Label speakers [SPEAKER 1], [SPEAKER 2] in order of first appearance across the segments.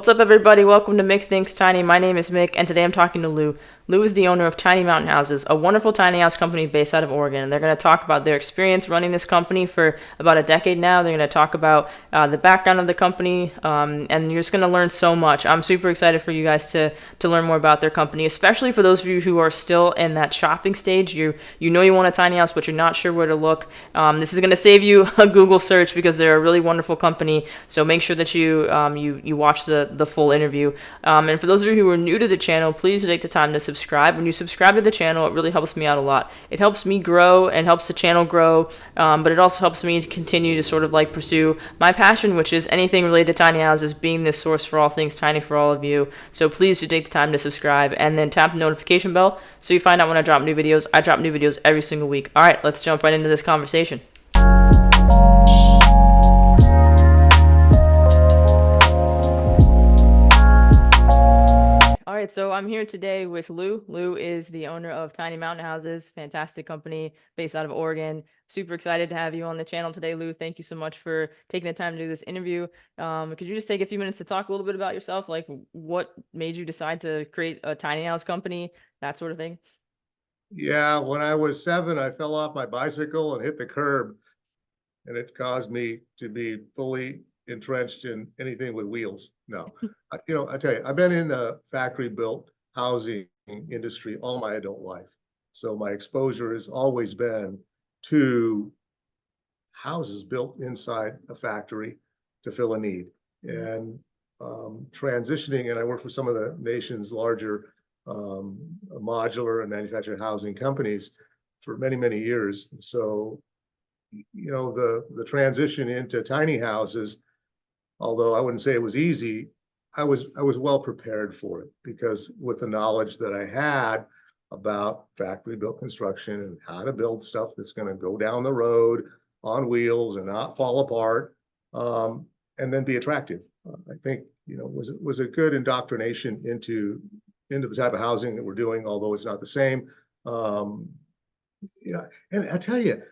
[SPEAKER 1] What's up, everybody? Welcome to Mick Thinks Tiny. My name is Mick, and today I'm talking to Lou. Lou is the owner of Tiny Mountain Houses, a wonderful tiny house company based out of Oregon. And they're going to talk about their experience running this company for about a decade now. They're going to talk about the background of the company, and you're just going to learn so much. I'm super excited for you guys to learn more about their company, especially for those of you who are still in that shopping stage. You know you want a tiny house, but you're not sure where to look. This is going to save you a Google search because they're a really wonderful company. So make sure that you watch the full interview. And for those of you who are new to the channel, please take the time to subscribe. When you subscribe to the channel, it really helps me out a lot. It helps me grow and helps the channel grow, but it also helps me to continue to sort of like pursue my passion, which is anything related to tiny houses, being this source for all things tiny for all of you. So please do take the time to subscribe and then tap the notification bell so you find out when I drop new videos. I drop new videos every single week. All right, let's jump right into this conversation. All right, so I'm here today with Lou. Lou is the owner of Tiny Mountain Houses, fantastic company based out of Oregon. Super excited to have you on the channel today, Lou. Thank you so much for taking the time to do this interview. Could you just take a few minutes to talk a little bit about yourself, like what made you decide to create a tiny house company, that sort of thing?
[SPEAKER 2] Yeah, when I was 7, I fell off my bicycle and hit the curb, and it caused me to be fully entrenched in anything with wheels. No, I tell you, I've been in the factory-built housing industry all my adult life. So my exposure has always been to houses built inside a factory to fill a need. And transitioning, and I work for some of the nation's larger modular and manufactured housing companies for many, many years. So, the transition into tiny houses, although I wouldn't say it was easy, I was well prepared for it because with the knowledge that I had about factory built construction and how to build stuff that's going to go down the road on wheels and not fall apart, and then be attractive. I think was a good indoctrination into the type of housing that we're doing, although it's not the same. And I tell you,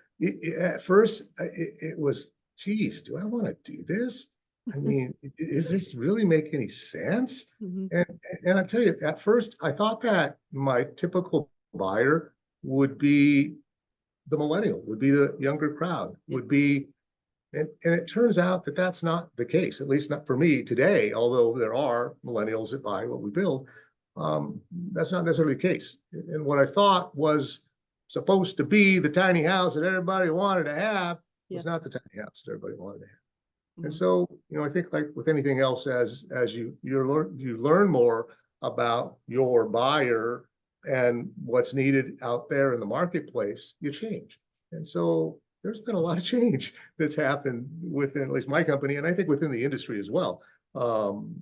[SPEAKER 2] at first it was, geez, do I want to do this? I mean, is this really make any sense?
[SPEAKER 1] Mm-hmm.
[SPEAKER 2] And and I tell you, at first I thought that my typical buyer would be the millennial, would be the younger crowd, would be, and it turns out that that's not the case, at least not for me today, although there are millennials that buy what we build. That's not necessarily the case. And what I thought was supposed to be the tiny house that everybody wanted to have
[SPEAKER 1] Yeah.
[SPEAKER 2] was not the tiny house that everybody wanted to have. And
[SPEAKER 1] Mm-hmm.
[SPEAKER 2] so, I think like with anything else, as you learn more about your buyer and what's needed out there in the marketplace, you change. And so there's been a lot of change that's happened within at least my company, and I think within the industry as well. Um,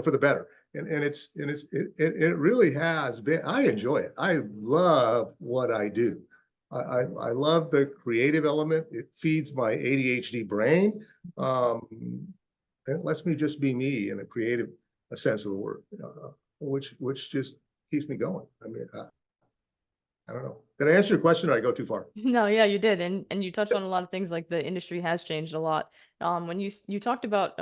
[SPEAKER 2] for the better. It really has been. I enjoy it. I love what I do. I love the creative element. It feeds my ADHD brain. And it lets me just be me in a sense of the word, which just keeps me going. I mean, I don't know. Did I answer your question or did I go too far?
[SPEAKER 1] No, yeah, you did, and you touched on a lot of things. Like the industry has changed a lot. When you talked about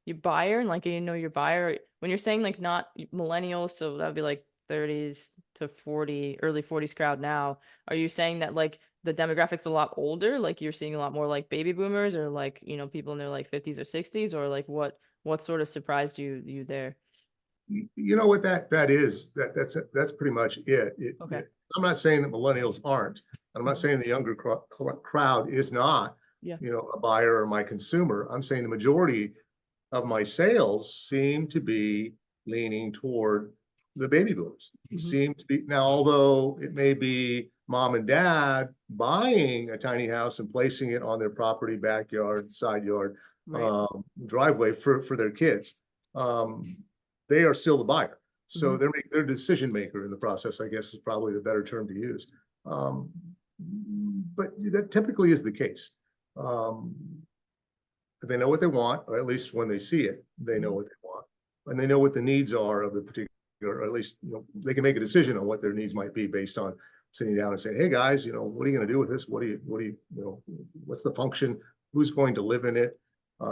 [SPEAKER 1] your buyer and like your buyer, when you're saying like not millennials, so that would be like 30s to 40, early 40s crowd now. Are you saying that like the demographic's a lot older? Like you're seeing a lot more like baby boomers or like people in their like 50s or 60s, or like what sort of surprised you there?
[SPEAKER 2] You know what that is? That's pretty much
[SPEAKER 1] Okay.
[SPEAKER 2] I'm not saying that millennials aren't. I'm not saying the younger crowd is not,
[SPEAKER 1] Yeah.
[SPEAKER 2] a buyer or my consumer. I'm saying the majority of my sales seem to be leaning toward the baby boomers.
[SPEAKER 1] Hmm.
[SPEAKER 2] Seem to be now, although it may be mom and dad buying a tiny house and placing it on their property, backyard, side yard,
[SPEAKER 1] Right.
[SPEAKER 2] driveway for their kids. Um, they are still the buyer.
[SPEAKER 1] Hmm.
[SPEAKER 2] So they're decision maker in the process, I guess is probably the better term to use. Um, but that typically is the case. Um, they know what they want, or at least when they see it, they know
[SPEAKER 1] Hmm.
[SPEAKER 2] what they want, and they know what the needs are of the particular, or at least they can make a decision on what their needs might be based on sitting down and saying, "Hey guys, what are you going to do with this? What's the function? Who's going to live in it?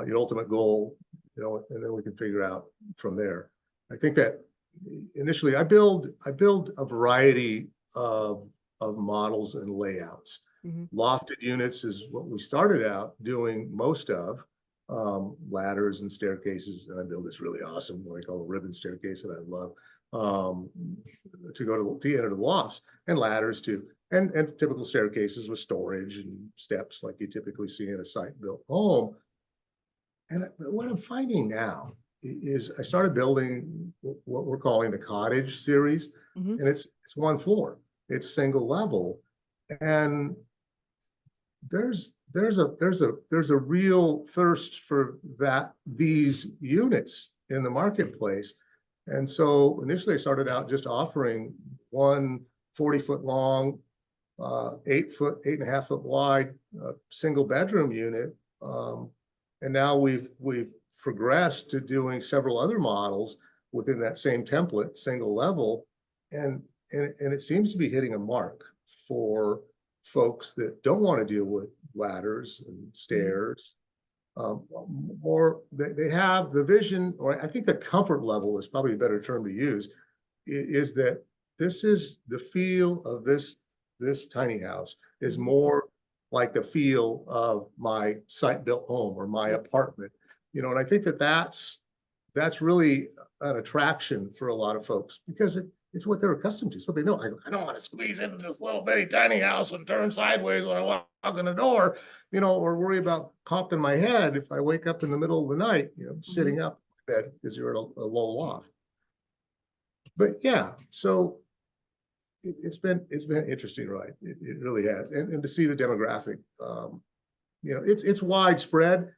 [SPEAKER 2] Your ultimate goal, and then we can figure out from there. I think that initially I build a variety of models and layouts.
[SPEAKER 1] Mm-hmm.
[SPEAKER 2] Lofted units is what we started out doing most of, ladders and staircases. And I build this really awesome, what I call a ribbon staircase that I love, to go to the end of the lofts, and ladders too. And typical staircases with storage and steps like you typically see in a site-built home. And what I'm finding now is I started building what we're calling the cottage series,
[SPEAKER 1] Mm-hmm.
[SPEAKER 2] and it's one floor, it's single level, and there's a real thirst for these units in the marketplace. And so initially I started out just offering one 40-foot long, 8.5 foot wide, single bedroom unit. And now we've progressed to doing several other models within that same template, single level. And it seems to be hitting a mark for folks that don't want to deal with ladders and stairs. Or they have the vision, or I think the comfort level is probably a better term to use, is that this is the feel of this tiny house is more like the feel of my site-built home or my apartment, and I think that that's really an attraction for a lot of folks, because it's what they're accustomed to. So they know, I don't want to squeeze into this little bitty tiny house and turn sideways when I walk in the door, or worry about popping my head if I wake up in the middle of the night, sitting up in bed because you're in a low loft. But yeah, so it's been interesting, right? It really has, and to see the demographic, it's widespread,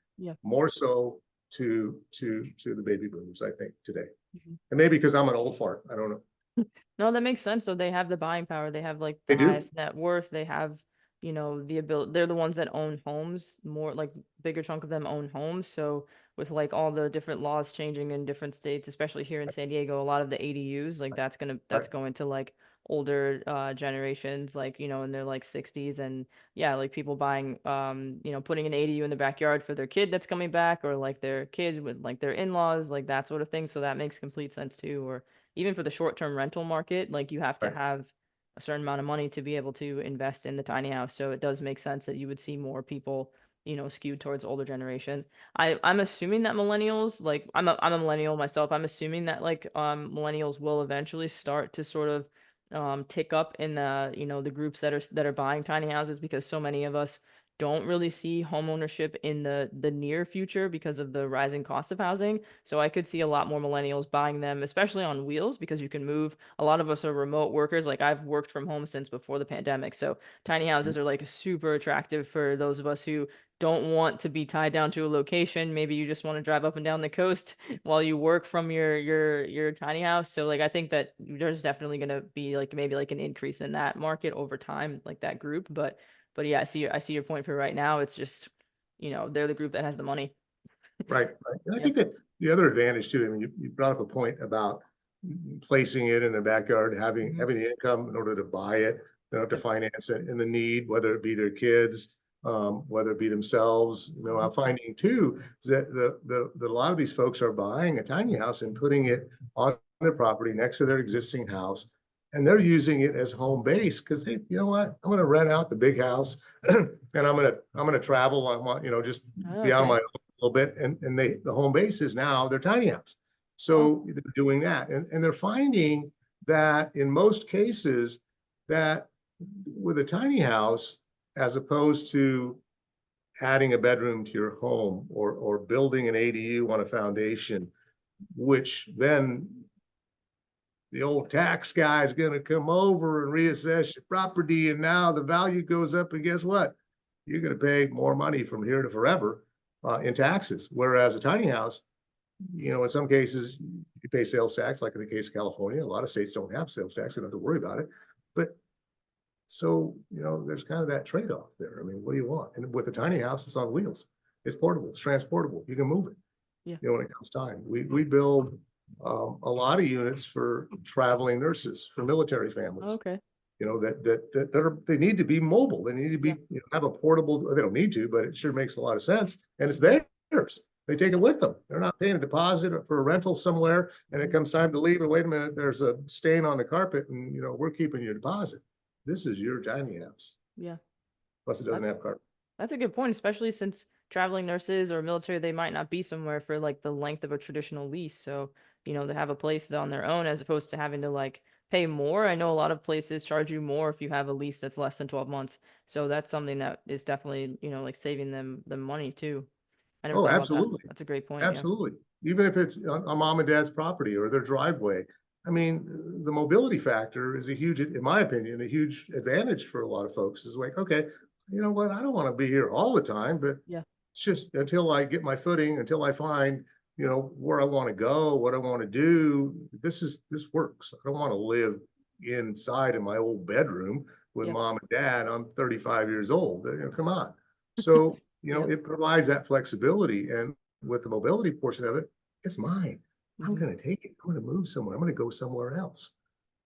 [SPEAKER 2] more so to the baby boomers, I think, today. And maybe because I'm an old fart, I don't know.
[SPEAKER 1] No, that makes sense. So they have the buying power. They have like the
[SPEAKER 2] They do.
[SPEAKER 1] highest net worth. They have, the ability. They're the ones that own homes. More like bigger chunk of them own homes. So with like all the different laws changing in different states, especially here in San Diego, a lot of the ADUs, like that's
[SPEAKER 2] Right.
[SPEAKER 1] going to like older generations, like, in their like 60s. And yeah, like people buying putting an ADU in the backyard for their kid that's coming back, or like their kid with like their in-laws, like that sort of thing. So that makes complete sense too. Or even for the short-term rental market, like you have to
[SPEAKER 2] Right.
[SPEAKER 1] have a certain amount of money to be able to invest in the tiny house. So it does make sense that you would see more people, skewed towards older generations. I'm assuming that millennials, like I'm a millennial myself. I'm assuming that like millennials will eventually start to sort of tick up in the, the groups that are buying tiny houses, because so many of us don't really see homeownership in the near future because of the rising cost of housing. So I could see a lot more millennials buying them, especially on wheels, because you can move. A lot of us are remote workers. Like I've worked from home since before the pandemic. So tiny houses are like super attractive for those of us who don't want to be tied down to a location. Maybe you just want to drive up and down the coast while you work from your tiny house. So like I think that there's definitely going to be like maybe like an increase in that market over time, like that group. But yeah, I see your point for right now. It's just, they're the group that has the money.
[SPEAKER 2] Right. And I
[SPEAKER 1] Yeah.
[SPEAKER 2] think that the other advantage too, I mean, you brought up a point about placing it in the backyard, having
[SPEAKER 1] Mhm.
[SPEAKER 2] the income in order to buy it. They don't have to finance it, and the need, whether it be their kids, whether it be themselves. I'm finding too is that a lot of these folks are buying a tiny house and putting it on their property next to their existing house, and they're using it as home base because they, you know what, I'm going to rent out the big house, and I'm going to travel. I want, just
[SPEAKER 1] Oh,
[SPEAKER 2] be on my
[SPEAKER 1] okay.
[SPEAKER 2] own a little bit, and the home base is now their tiny house.
[SPEAKER 1] Oh,
[SPEAKER 2] So they're doing that, and they're finding that in most cases that with a tiny house, as opposed to adding a bedroom to your home or building an ADU on a foundation, which then the old tax guy is going to come over and reassess your property, and now the value goes up, and guess what? You're going to pay more money from here to forever in taxes. Whereas a tiny house, in some cases, you pay sales tax, like in the case of California. A lot of states don't have sales tax, you don't have to worry about it. But so, there's kind of that trade-off there. I mean, what do you want? And with a tiny house, it's on wheels. It's portable, it's transportable. You can move it,
[SPEAKER 1] yeah.
[SPEAKER 2] when it comes time. We build a lot of units for traveling nurses, for military families.
[SPEAKER 1] Okay.
[SPEAKER 2] They need to be mobile. They need to be,
[SPEAKER 1] Yeah.
[SPEAKER 2] have a portable, they don't need to, but it sure makes a lot of sense. And it's theirs. They take it with them. They're not paying a deposit for a rental somewhere, and it comes time to leave. And wait a minute, there's a stain on the carpet, and we're keeping your deposit. This is your tiny house.
[SPEAKER 1] Yeah.
[SPEAKER 2] Plus, it doesn't
[SPEAKER 1] That,
[SPEAKER 2] have carpet.
[SPEAKER 1] that's a good point, especially since traveling nurses or military, they might not be somewhere for like the length of a traditional lease. So, they have a place on their own as opposed to having to like pay more. I know a lot of places charge you more if you have a lease that's less than 12 months. So that's something that is definitely, like saving them money too. I never
[SPEAKER 2] Oh,
[SPEAKER 1] thought about that.
[SPEAKER 2] absolutely.
[SPEAKER 1] That's a great point. Yeah.
[SPEAKER 2] Absolutely. Even if it's on mom and dad's property or their driveway. I mean, the mobility factor is a huge, in my opinion, a huge advantage for a lot of folks. Is like, okay, you know what? I don't want to be here all the time, but
[SPEAKER 1] Yeah.
[SPEAKER 2] it's just until I get my footing, until I find, where I want to go, what I want to do. This works. I don't want to live inside in my old bedroom with
[SPEAKER 1] Yeah.
[SPEAKER 2] mom and dad. I'm 35 years old. Come on. So,
[SPEAKER 1] Yeah.
[SPEAKER 2] it provides that flexibility. And with the mobility portion of it, it's mine. I'm
[SPEAKER 1] Hmm.
[SPEAKER 2] going to take it. I'm going to move somewhere. I'm going to go somewhere else.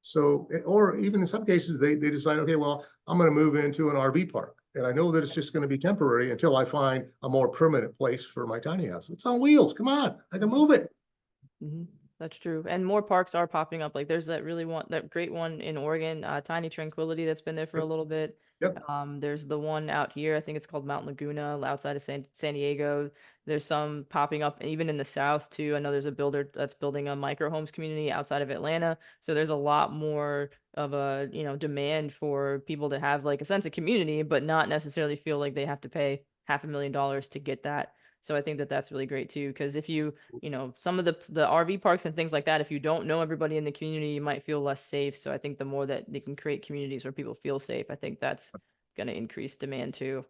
[SPEAKER 2] So, or even in some cases, they decide, okay, well, I'm going to move into an RV park. And I know that it's just going to be temporary until I find a more permanent place for my tiny house. It's on wheels. Come on, I can move it.
[SPEAKER 1] Hmm. That's true. And more parks are popping up. Like there's that great one in Oregon, Tiny Tranquility, that's been there for a
[SPEAKER 2] Yep.
[SPEAKER 1] little bit.
[SPEAKER 2] Yep.
[SPEAKER 1] There's the one out here, I think it's called Mount Laguna, outside of San Diego. There's some popping up even in the South too. I know there's a builder that's building a micro homes community outside of Atlanta. So there's a lot more of a, demand for people to have like a sense of community, but not necessarily feel like they have to pay $500,000 to get that. So I think that that's really great too, because if some of the RV parks and things like that, if you don't know everybody in the community, you might feel less safe. So I think the more that they can create communities where people feel safe, I think that's going to increase demand too.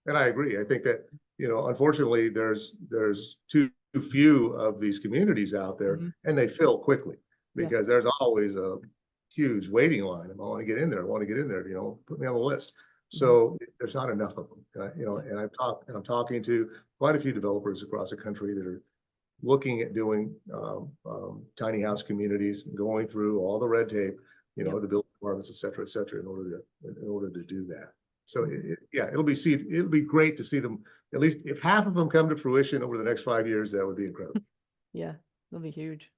[SPEAKER 2] And I agree. I think that, unfortunately, there's too few of these communities out there,
[SPEAKER 1] Hmm.
[SPEAKER 2] and they fill quickly
[SPEAKER 1] Yeah.
[SPEAKER 2] because there's always a huge waiting line. I want to get in there. I want to get in there. Put me on the list.
[SPEAKER 1] Hmm.
[SPEAKER 2] So there's not enough of them. And
[SPEAKER 1] Yeah.
[SPEAKER 2] I'm talking to quite a few developers across the country that are looking at doing tiny house communities, going through all the red tape,
[SPEAKER 1] Yep.
[SPEAKER 2] the building departments, et cetera, in order to do that. So
[SPEAKER 1] Hmm.
[SPEAKER 2] yeah, it'll be great to see them. At least if half of them come to fruition over the next 5 years, that would be incredible.
[SPEAKER 1] Yeah. That'll be huge.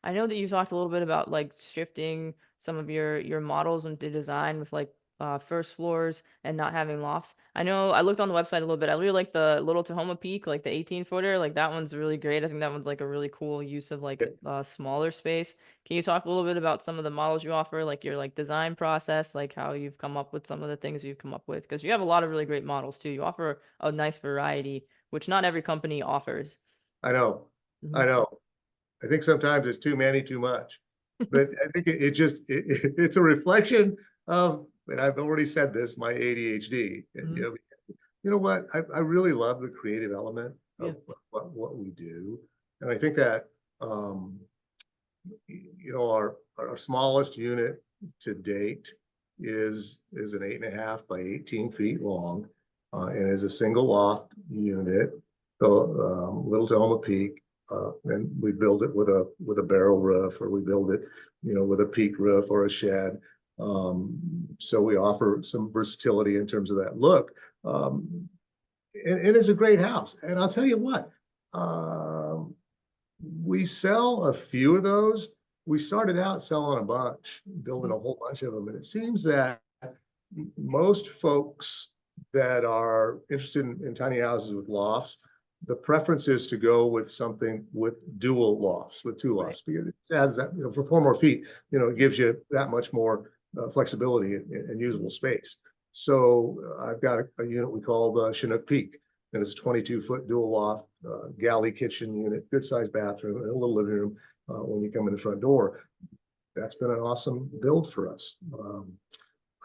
[SPEAKER 1] I know that you talked a little bit about like shifting some of your models into design with like first floors and not having lofts. I know I looked on the website a little bit. I really like the Little Tahoma Peak, like the 18-footer. Like that one's really great. I think that one's like a really cool use of like a smaller space. Can you talk a little bit about some of the models you offer, like your like design process, like how you've come up with some of the things you've come up with? Because you have a lot of really great models too. You offer a nice variety, which not every company offers.
[SPEAKER 2] I know,
[SPEAKER 1] Hmm.
[SPEAKER 2] I know. I think sometimes it's too many, too much, but I think it's a reflection of, and I've already said this, my ADHD.
[SPEAKER 1] Hmm.
[SPEAKER 2] You know what? I really love the creative element
[SPEAKER 1] Yeah.
[SPEAKER 2] of what we do, and I think that our smallest unit to date is an 8.5 by 18 feet long, and is a single loft unit, the Little Tahoma Peak, and we build it with a barrel roof, or we build it, with a peak roof or a shed. So we offer some versatility in terms of that look. And it's a great house. And I'll tell you what, we sell a few of those. We started out selling a bunch, building
[SPEAKER 1] Mhm.
[SPEAKER 2] a whole bunch of them. And it seems that most folks that are interested in tiny houses with lofts, the preference is to go with something with dual lofts, with two
[SPEAKER 1] Right.
[SPEAKER 2] lofts, because it adds that, for 4 more feet, it gives you that much more flexibility and usable
[SPEAKER 1] Mhm.
[SPEAKER 2] space. So I've got a unit we call the Chinook Peak, and it's a 22-foot dual loft, galley kitchen unit, good sized bathroom, and a little living room when you come in the front door. That's been an awesome build for us.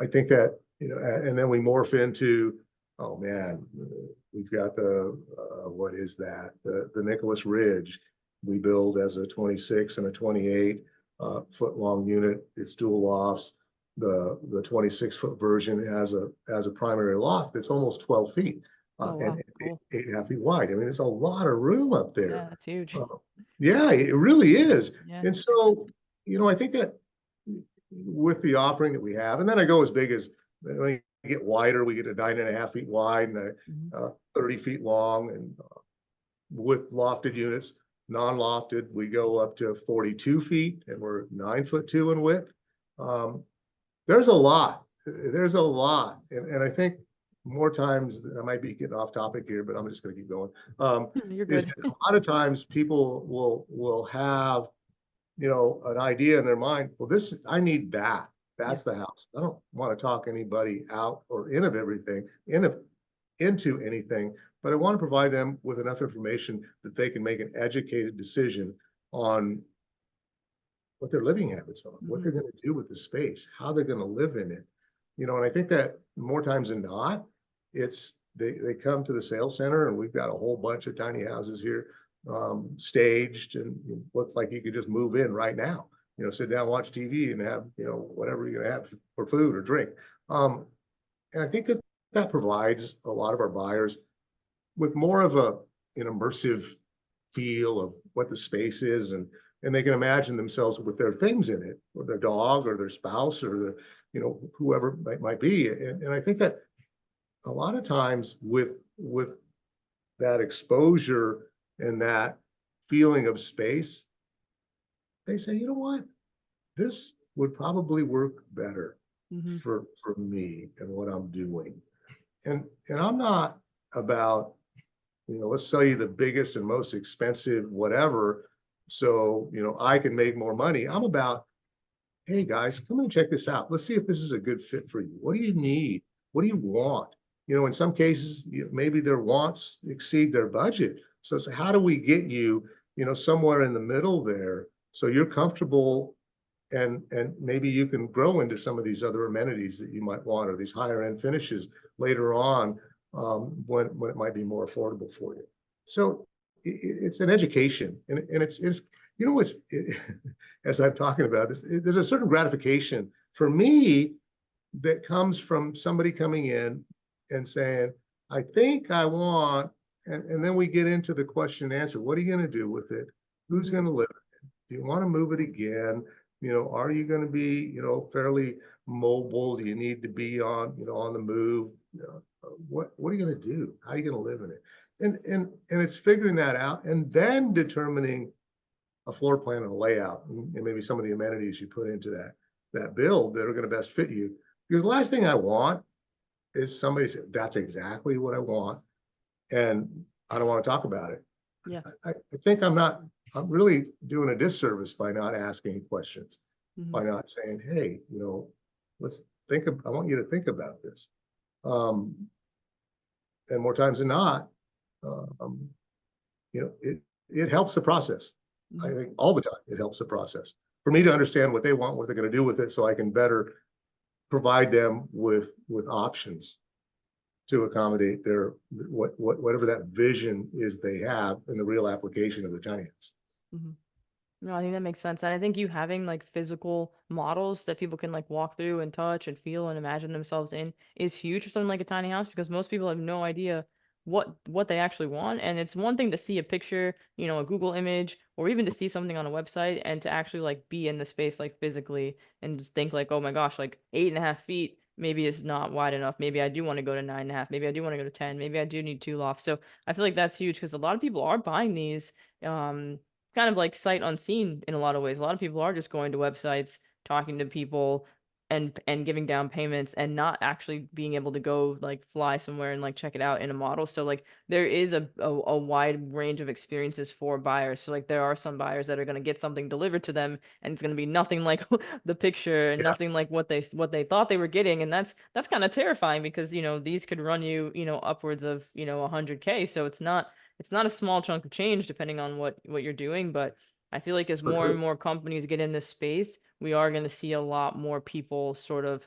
[SPEAKER 2] I think that, and then we morph into, oh man, we've got what is that? The Nicholas Ridge. We build as a 26 and a 28 foot long unit. It's dual lofts. The 26-foot version has a primary loft that's almost 12 feet
[SPEAKER 1] Oh
[SPEAKER 2] and
[SPEAKER 1] wow, cool.
[SPEAKER 2] 8.5 feet wide. I mean, there's a lot of room up there.
[SPEAKER 1] Yeah, that's huge.
[SPEAKER 2] Uh, yeah, it really is.
[SPEAKER 1] Yeah.
[SPEAKER 2] And so, I think that with the offering that we have, and then I go as big as, when we get wider, we get to 9.5 feet wide and
[SPEAKER 1] Mhm.
[SPEAKER 2] 30 feet long, and with lofted units. Non-lofted, we go up to 42 feet, and we're 9'2" in width. There's a lot. There's a lot, and I think more times, I might be getting off topic here, but I'm just going to keep going.
[SPEAKER 1] You're
[SPEAKER 2] Is
[SPEAKER 1] good.
[SPEAKER 2] a lot of times people will have, you know, an idea in their mind. Well, this, I need that.
[SPEAKER 1] Yeah.
[SPEAKER 2] That's the house. I don't want to talk anybody out or in of everything, into anything, but I want to provide them with enough information that they can make an educated decision on what their living habits are, what they're going to do with the space, how they're going to live in it. You know, and I think that more times than not, it's they come to the sales center, and we've got a whole bunch of tiny houses here, staged, and look like you could just move in right now. You know, sit down, watch TV, and have, you know, whatever you're gonna have for food or drink. And I think that that provides a lot of our buyers with more of an immersive feel of what the space is, and they can imagine themselves with their things in it, or their dog, or their spouse, or the, you know, whoever might be. And I think that a lot of times with that exposure and that feeling of space, they say, you know what, this would probably work better
[SPEAKER 1] Mm-hmm.
[SPEAKER 2] for me and what I'm doing. And I'm not about, you know, let's sell you the biggest and most expensive whatever, so, you know, I can make more money. I'm about, hey guys, come and check this out. Let's see if this is a good fit for you. What do you need? What do you want? You know, in some cases, maybe their wants exceed their budget. So how do we get you, you know, somewhere in the middle there, so you're comfortable, and maybe you can grow into some of these other amenities that you might want, or these higher end finishes later on, when it might be more affordable for you. So it's an education, and it's, you know, what's as I'm talking about this, there's a certain gratification for me that comes from somebody coming in and saying, I think I want, and then we get into the question and answer. What are you going to do with it? Who's
[SPEAKER 1] Mm-hmm.
[SPEAKER 2] going to live in it? Do you want to move it again? You know, are you going to be, you know, fairly mobile? Do you need to be on, you know, on the move? What are you going to do? How are you going to live in it? And it's figuring that out, and then determining a floor plan and a layout, and maybe some of the amenities you put into that build that are going to best fit you. Because the last thing I want is somebody say, that's exactly what I want, and I don't want to talk about it.
[SPEAKER 1] Yeah.
[SPEAKER 2] I think I'm really doing a disservice by not asking questions,
[SPEAKER 1] Mm-hmm.
[SPEAKER 2] by not saying, hey, you know, let's think of, I want you to think about this. Um, and more times than not, um, you know, it helps the process. I
[SPEAKER 1] Mm-hmm.
[SPEAKER 2] think all the time it helps the process for me to understand what they want, what they're going to do with it, so I can better provide them with options to accommodate their whatever that vision is they have in the real application of their tiny house.
[SPEAKER 1] Mm-hmm. No, I think that makes sense. And I think you having like physical models that people can like walk through and touch and feel and imagine themselves in is huge for something like a tiny house, because most people have no idea what they actually want. And it's one thing to see a picture, you know, a Google image, or even to see something on a website, and to actually like be in the space like physically and just think like, oh my gosh, like 8.5 feet maybe is not wide enough. Maybe I do want to go to 9.5. Maybe I do want to go to 10. Maybe I do need two lofts. So I feel like that's huge, because a lot of people are buying these. Kind of like sight unseen in a lot of ways. A lot of people are just going to websites, talking to people, and giving down payments, and not actually being able to go like fly somewhere and like check it out in a model. So like there is a wide range of experiences for buyers. So like there are some buyers that are going to get something delivered to them, and it's going to be nothing like the picture, and
[SPEAKER 2] Yeah,
[SPEAKER 1] nothing like what they thought they were getting. And that's kind of terrifying, because you know these could run you, you know, upwards of, you know, 100K. So it's not a small chunk of change depending on what you're doing. But I feel like as
[SPEAKER 2] so
[SPEAKER 1] more and
[SPEAKER 2] true.
[SPEAKER 1] more companies get in this space, we are going to see a lot more people sort of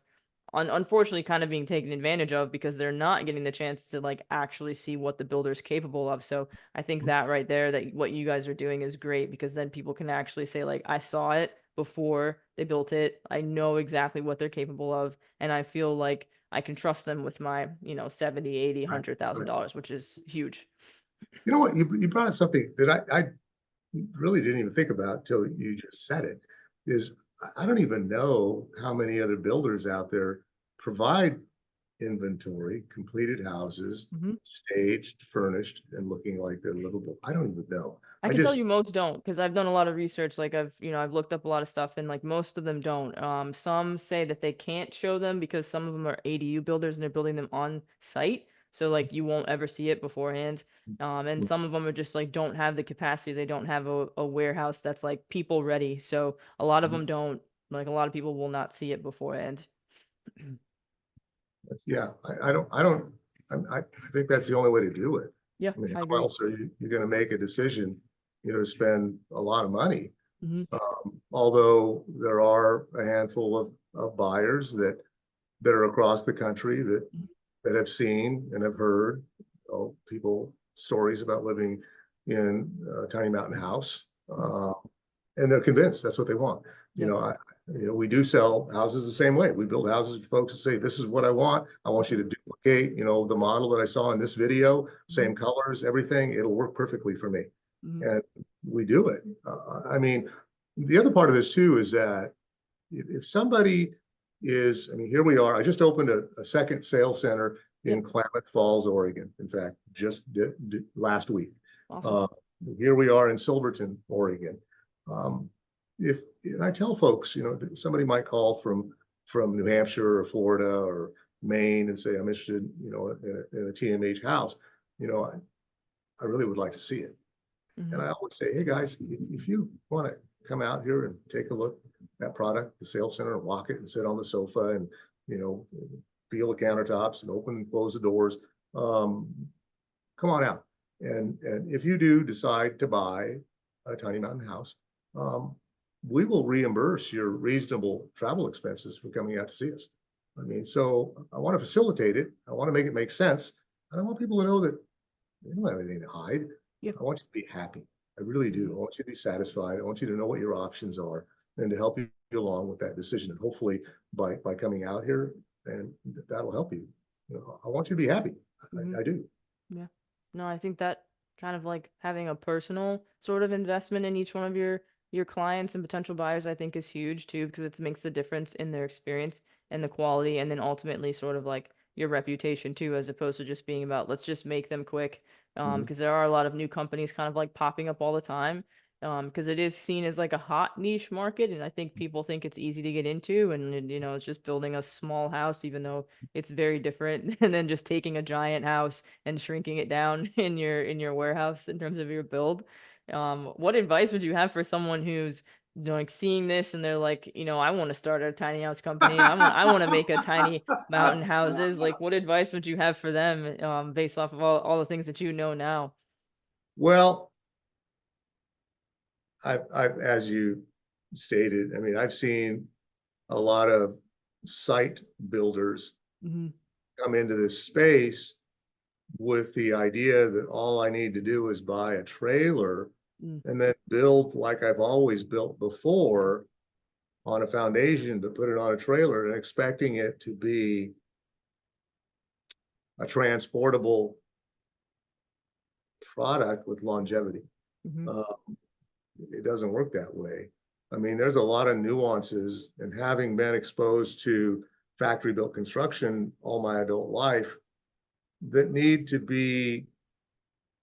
[SPEAKER 1] unfortunately kind of being taken advantage of, because they're not getting the chance to like actually see what the builder's capable of. So I think that right there, that what you guys are doing is great, because then people can actually say like, I saw it before they built it. I know exactly what they're capable of, and I feel like I can trust them with my, you know, 70, 80,
[SPEAKER 2] Right, right.
[SPEAKER 1] $100,000, which is huge.
[SPEAKER 2] You know what? You brought up something that I really didn't even think about till you just said it. Is I don't even know how many other builders out there provide inventory, completed houses,
[SPEAKER 1] Hmm.
[SPEAKER 2] staged, furnished, and looking like they're livable. I don't even know.
[SPEAKER 1] I
[SPEAKER 2] I
[SPEAKER 1] can tell
[SPEAKER 2] just,
[SPEAKER 1] you most don't, because I've done a lot of research. Like I've looked up a lot of stuff, and like most of them don't. Some say that they can't show them because some of them are ADU builders and they're building them on site, so like you won't ever see it beforehand. And some of them are just like don't have the capacity. They don't have a warehouse that's like people ready. So a lot of them don't. Like a lot of people will not see it beforehand.
[SPEAKER 2] yeah, I think that's the only way to do it.
[SPEAKER 1] Yeah,
[SPEAKER 2] I mean,
[SPEAKER 1] I
[SPEAKER 2] how
[SPEAKER 1] agree.
[SPEAKER 2] else are you going to make a decision, to spend a lot of money?
[SPEAKER 1] Hmm.
[SPEAKER 2] Although there are a handful of buyers that are across the country that have seen and have heard, people stories about living in a tiny mountain house, and they're convinced that's what they want. You
[SPEAKER 1] Yeah.
[SPEAKER 2] know, I, we do sell houses the same way. We build houses for folks to say, "This is what I want. I want you to duplicate, the model that I saw in this video,
[SPEAKER 1] Hmm.
[SPEAKER 2] same colors, everything. It'll work perfectly for me."
[SPEAKER 1] Hmm.
[SPEAKER 2] And we do it. I mean, the other part of this too is that if somebody is, I mean, here we are. I just opened a second sales center in
[SPEAKER 1] Yep.
[SPEAKER 2] Klamath Falls, Oregon. In fact, just last week.
[SPEAKER 1] Awesome.
[SPEAKER 2] Uh, Here we are in Silverton, Oregon. Um, if and I tell folks, somebody might call from New Hampshire or Florida or Maine and say, "I'm interested, in a TMH house." I really would like to see it.
[SPEAKER 1] Hmm.
[SPEAKER 2] And I always say, hey guys, if you want to come out here and take a look at product, the sales center, and walk it and sit on the sofa and, you know, feel the countertops and open and close the doors, um, come on out. And if you do decide to buy a tiny mountain house, um, we will reimburse your reasonable travel expenses for coming out to see us. I mean, so I want to facilitate it. I want to make it make sense. And I want people to know that they don't have anything to hide.
[SPEAKER 1] Yep.
[SPEAKER 2] I want you to be happy. I really do. I want you to be satisfied. I want you to know what your options are and to help you along with that decision. And hopefully by coming out here, and that'll help you. I want you to be happy.
[SPEAKER 1] Hmm.
[SPEAKER 2] I do.
[SPEAKER 1] Yeah. No, I think that kind of like having a personal sort of investment in each one of your clients and potential buyers, I think is huge too, because it makes a difference in their experience and the quality, and then ultimately sort of like your reputation too, as opposed to just being about let's just make them quick.
[SPEAKER 2] Mhm.
[SPEAKER 1] Because there are a lot of new companies kind of like popping up all the time. Because it is seen as like a hot niche market, and I think people think it's easy to get into, and it's just building a small house, even though it's very different and then just taking a giant house and shrinking it down in your warehouse in terms of your build. What advice would you have for someone who's like seeing this and they're like, I want to start a tiny house company. I want to make a tiny mountain houses. Like, what advice would you have for them, based off of all the things that you know now?
[SPEAKER 2] Well, as you stated, I mean, I've seen a lot of site builders
[SPEAKER 1] Hmm.
[SPEAKER 2] come into this space with the idea that all I need to do is buy a trailer and then build like I've always built before on a foundation to put it on a trailer and expecting it to be a transportable product with longevity.
[SPEAKER 1] Hmm.
[SPEAKER 2] Uh, it doesn't work that way. I mean, there's a lot of nuances, and having been exposed to factory built construction all my adult life that need to be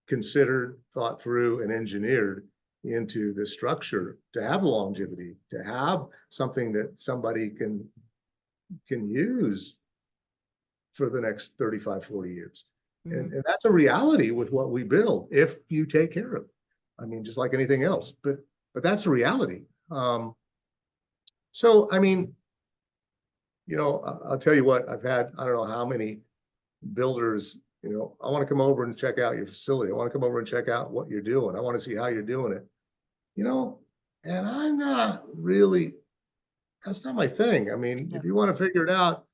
[SPEAKER 2] considered, thought through, and engineered into the structure to have longevity, to have something that somebody can use for the next 35, 40 years.
[SPEAKER 1] Hmm.
[SPEAKER 2] And that's a reality with what we build if you take care of it. I mean, just like anything else, but that's a reality. So I mean, I'll tell you what, I've had, I don't know how many builders, I want to come over and check out your facility. I want to come over and check out what you're doing. I want to see how you're doing it. you know, and I'm not really, that's not my thing. I mean,
[SPEAKER 1] Yeah.
[SPEAKER 2] if you want to figure it out,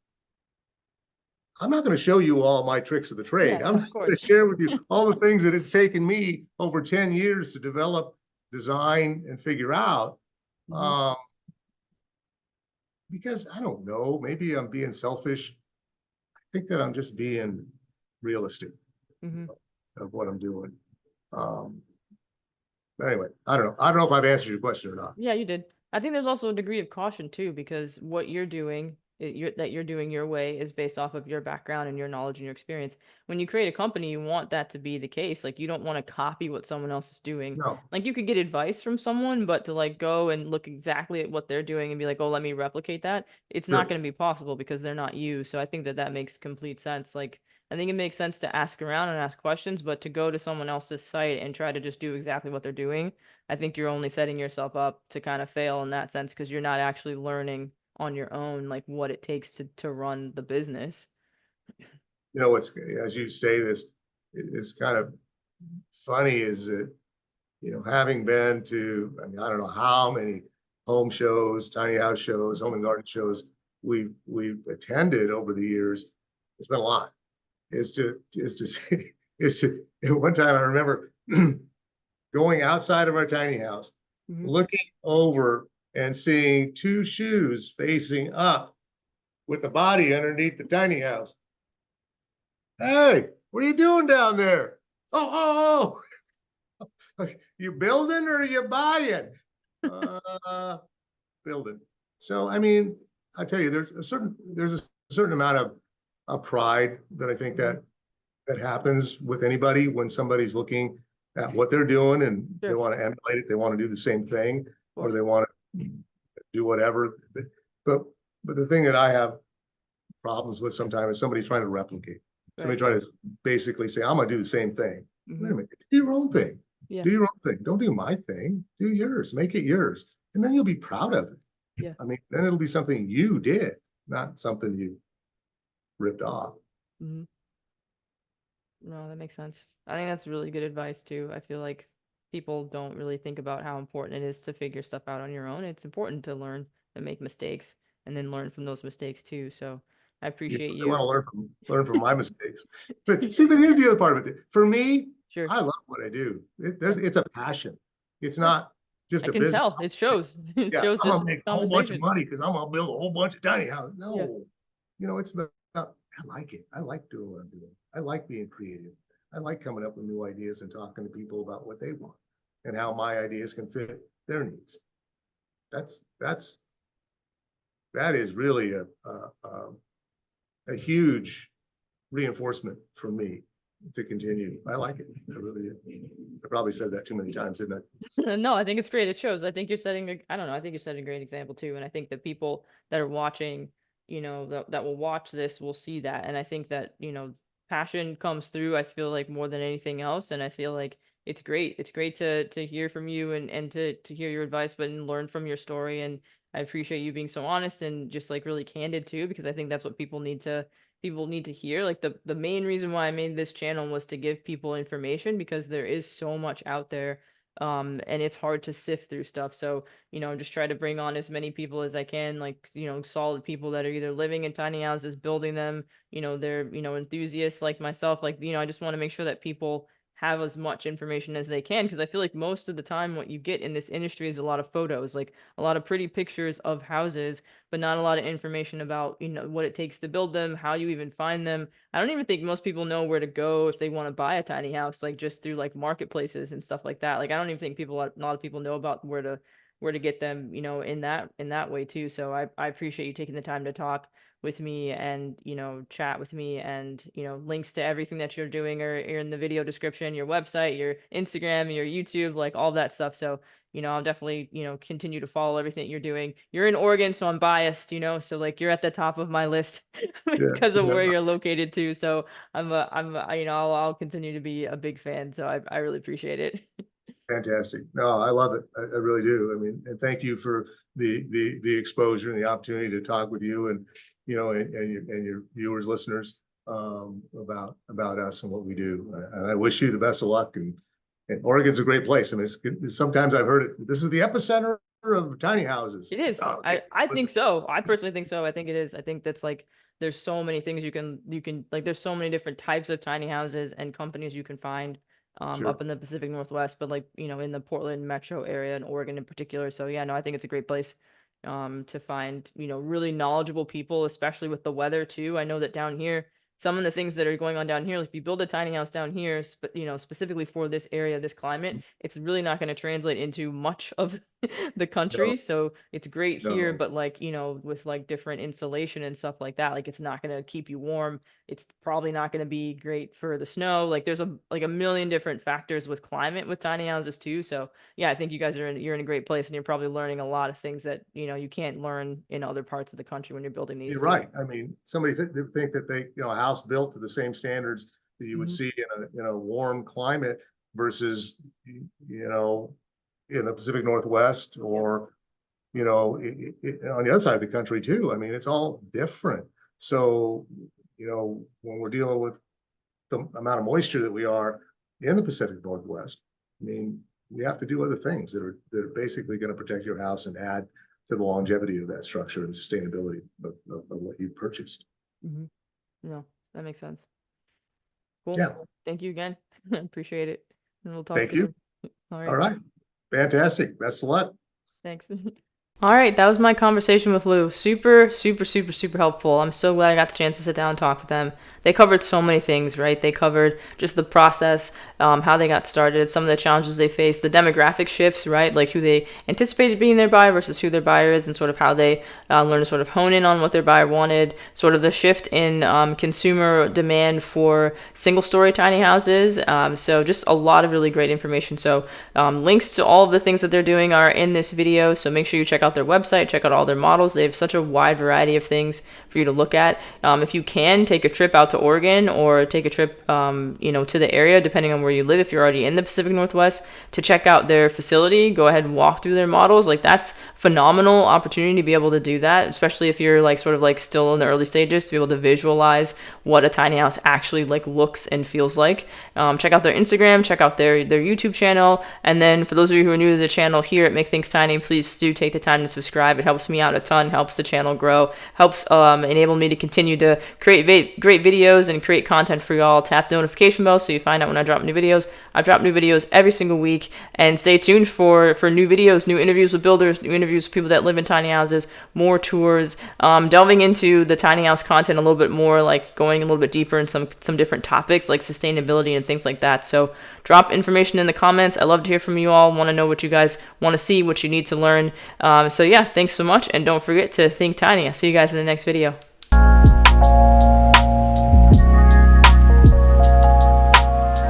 [SPEAKER 2] I'm not going to show you all my tricks of the trade.
[SPEAKER 1] Yeah,
[SPEAKER 2] I'm
[SPEAKER 1] of
[SPEAKER 2] not going to
[SPEAKER 1] course.
[SPEAKER 2] share with you all the things that it's taken me over 10 years to develop, design, and figure out.
[SPEAKER 1] Hmm.
[SPEAKER 2] Um, because I don't know, maybe I'm being selfish. I think that I'm just being realistic
[SPEAKER 1] Hmm.
[SPEAKER 2] of what I'm doing. Um, but anyway, I don't know. I don't know if I've answered your question or not.
[SPEAKER 1] Yeah, you did. I think there's also a degree of caution too, because what you're doing that you're doing your way is based off of your background and your knowledge and your experience. When you create a company, you want that to be the case. Like you don't want to copy what someone else is doing.
[SPEAKER 2] No,
[SPEAKER 1] Like you could get advice from someone, but to like go and look exactly at what they're doing and be like, "Oh, let me replicate that." It's not
[SPEAKER 2] sure.
[SPEAKER 1] going to be possible because they're not you. So I think that that makes complete sense. Like I think it makes sense to ask around and ask questions, but to go to someone else's site and try to just do exactly what they're doing, I think you're only setting yourself up to kind of fail in that sense because you're not actually learning on your own like what it takes to run the business.
[SPEAKER 2] You know, what's, as you say this, is kind of funny is that, having been to, I mean, I don't know how many home shows, tiny house shows, home and garden shows we've attended over the years. It's been a lot. Is to say is to At one time I remember going outside of our tiny house,
[SPEAKER 1] Mm-hmm.
[SPEAKER 2] looking over and seeing two shoes facing up with the body underneath the tiny house. Hey, what are you doing down there? Oh, you building or you buying? Uh, Building. So, I mean, I tell you, there's a certain amount of pride that I think
[SPEAKER 1] Mm-hmm.
[SPEAKER 2] that happens with anybody when somebody's looking at what they're doing and they
[SPEAKER 1] Sure, of
[SPEAKER 2] want to emulate it, they want to do the same thing, or
[SPEAKER 1] course.
[SPEAKER 2] they want to do whatever. But but the thing that I have problems with sometimes is somebody trying to replicate. Somebody
[SPEAKER 1] Right.
[SPEAKER 2] trying to basically say, I'm gonna do the same thing. Wait
[SPEAKER 1] Mm-hmm.
[SPEAKER 2] a minute, do your own thing.
[SPEAKER 1] Yeah.
[SPEAKER 2] Do your own thing. Don't do my thing. Do yours. Make it yours. And then you'll be proud of it.
[SPEAKER 1] Yeah.
[SPEAKER 2] I mean, then it'll be something you did, not something you ripped off.
[SPEAKER 1] Mm-hmm. No, that makes sense. I think that's really good advice too. I feel like people don't really think about how important it is to figure stuff out on your own. It's important to learn and make mistakes and then learn from those mistakes too. So I
[SPEAKER 2] You
[SPEAKER 1] appreciate
[SPEAKER 2] know, I want
[SPEAKER 1] you.
[SPEAKER 2] to learn from my mistakes. But see, but here's the other part of it. For me,
[SPEAKER 1] Sure.
[SPEAKER 2] I love what I do.
[SPEAKER 1] Yeah.
[SPEAKER 2] It's a passion. It's
[SPEAKER 1] Yeah.
[SPEAKER 2] not just
[SPEAKER 1] I
[SPEAKER 2] a
[SPEAKER 1] can
[SPEAKER 2] business.
[SPEAKER 1] tell. It shows. It
[SPEAKER 2] Yeah,
[SPEAKER 1] shows
[SPEAKER 2] I'm
[SPEAKER 1] just
[SPEAKER 2] gonna
[SPEAKER 1] in
[SPEAKER 2] make
[SPEAKER 1] this
[SPEAKER 2] a whole bunch of
[SPEAKER 1] conversation.
[SPEAKER 2] money because I'm gonna build a whole bunch of tiny houses.
[SPEAKER 1] Yeah.
[SPEAKER 2] No, it's about, I like it. I like doing what I'm doing. I like being creative. I like coming up with new ideas and talking to people about what they want and how my ideas can fit their needs. That's that is really a huge reinforcement for me to continue. I like it. I really do. I probably said that too many times, didn't I?
[SPEAKER 1] No, I think it's great. It shows. I think you're setting I don't know, I think you're setting a great example too. And I think that people that are watching, that will watch this will see that. And I think that, passion comes through, I feel like more than anything else. And I feel like it's great. It's great to hear from you and to hear your advice, but and learn from your story. And I appreciate you being so honest and just like really candid too, because I think that's what people need to hear. Like the main reason why I made this channel was to give people information because there is so much out there, and it's hard to sift through stuff. So just try to bring on as many people as I can, like solid people that are either living in tiny houses, building them, they're enthusiasts like myself. Like I just want to make sure that people have as much information as they can, because I feel like most of the time what you get in this industry is a lot of photos, like a lot of pretty pictures of houses, but not a lot of information about what it takes to build them, how you even find them. I don't even think most people know where to go if they want to buy a tiny house, like just through like marketplaces and stuff like that. Like I don't even think a lot of people know about where to get them, in that way too. So I appreciate you taking the time to talk with me and chat with me, and links to everything that you're doing are in the video description, your website, your Instagram, your YouTube, like all that stuff. So I'll definitely, continue to follow everything that you're doing. You're in Oregon, so I'm biased, so like you're at the top of my list
[SPEAKER 2] Yeah.
[SPEAKER 1] because of
[SPEAKER 2] Yeah.
[SPEAKER 1] where you're located too. So I'll continue to be a big fan. So I really appreciate it.
[SPEAKER 2] Fantastic. No, I love it. I really do. I mean, and thank you for the exposure and the opportunity to talk with you and your viewers, listeners, about us and what we do. And I wish you the best of luck. And Oregon's a great place. I mean, sometimes I've heard it. This is the epicenter of tiny houses.
[SPEAKER 1] It is.
[SPEAKER 2] Oh, okay.
[SPEAKER 1] I think so. I personally think so. I think it is. I think that's like there's so many things you can like there's so many different types of tiny houses and companies you can find
[SPEAKER 2] Sure.
[SPEAKER 1] up in the Pacific Northwest, but like, in the Portland metro area and Oregon in particular. So yeah, no, I think it's a great place to find, really knowledgeable people, especially with the weather too. I know that down here, some of the things that are going on down here, like if you build a tiny house down here, specifically for this area, this climate, it's really not going to translate into much of the country.
[SPEAKER 2] No,
[SPEAKER 1] So it's great here,
[SPEAKER 2] no.
[SPEAKER 1] but like, with like different insulation and stuff like that, like it's not going to keep you warm. It's probably not going to be great for the snow. Like there's a million different factors with climate with tiny houses too. So yeah, I think you guys you're in a great place, and you're probably learning a lot of things that, you can't learn in other parts of the country when you're building
[SPEAKER 2] You're
[SPEAKER 1] these too.
[SPEAKER 2] right. I mean, somebody think that a house built to the same standards that you would
[SPEAKER 1] Hmm.
[SPEAKER 2] see in a warm climate versus, in the Pacific Northwest
[SPEAKER 1] Yep.
[SPEAKER 2] or, on the other side of the country too. I mean, it's all different. So, when we're dealing with the amount of moisture that we are in the Pacific Northwest, I mean, we have to do other things that are basically going to protect your house and add to the longevity of that structure and sustainability of what you purchased.
[SPEAKER 1] Hmm. No, that makes sense. Cool.
[SPEAKER 2] Yeah.
[SPEAKER 1] Well, thank you again. Appreciate it. And we'll talk
[SPEAKER 2] Thank you.
[SPEAKER 1] soon. All
[SPEAKER 2] All
[SPEAKER 1] right.
[SPEAKER 2] right. Fantastic. Best of luck.
[SPEAKER 1] Thanks. All right, that was my conversation with Lou. Super, super, super, super helpful. I'm so glad I got the chance to sit down and talk with them. They covered so many things, right? They covered just the process, how they got started, some of the challenges they faced, the demographic shifts, right? Like who they anticipated being their buyer versus who their buyer is, and sort of how they learn to sort of hone in on what their buyer wanted, sort of the shift in consumer demand for single-story tiny houses. So just a lot of really great information. So links to all of the things that they're doing are in this video, so make sure you check out their website, check out all their models. They have such a wide variety of things for you to look at. If you can, take a trip out to Oregon or take a trip, to the area, depending on where you live. If you're already in the Pacific Northwest, to check out their facility, go ahead and walk through their models. Like that's phenomenal opportunity to be able to do that, especially if you're like sort of like still in the early stages, to be able to visualize what a tiny house actually like looks and feels like. Check out their Instagram, check out their YouTube channel, and then for those of you who are new to the channel here at Make Things Tiny, please do take the time to subscribe. It helps me out a ton, helps the channel grow, helps enable me to continue to create great videos and create content for y'all. Tap the notification bell so you find out when I drop new videos. I drop new videos every single week, and stay tuned for new videos, new interviews with builders, new interviews with people that live in tiny houses, more tours, delving into the tiny house content a little bit more, like going a little bit deeper in some different topics like sustainability and things like that. So drop information in the comments. I love to hear from you all. Want to know what you guys want to see, what you need to learn. So yeah, thanks so much, and don't forget to think tiny. I'll see you guys in the next video.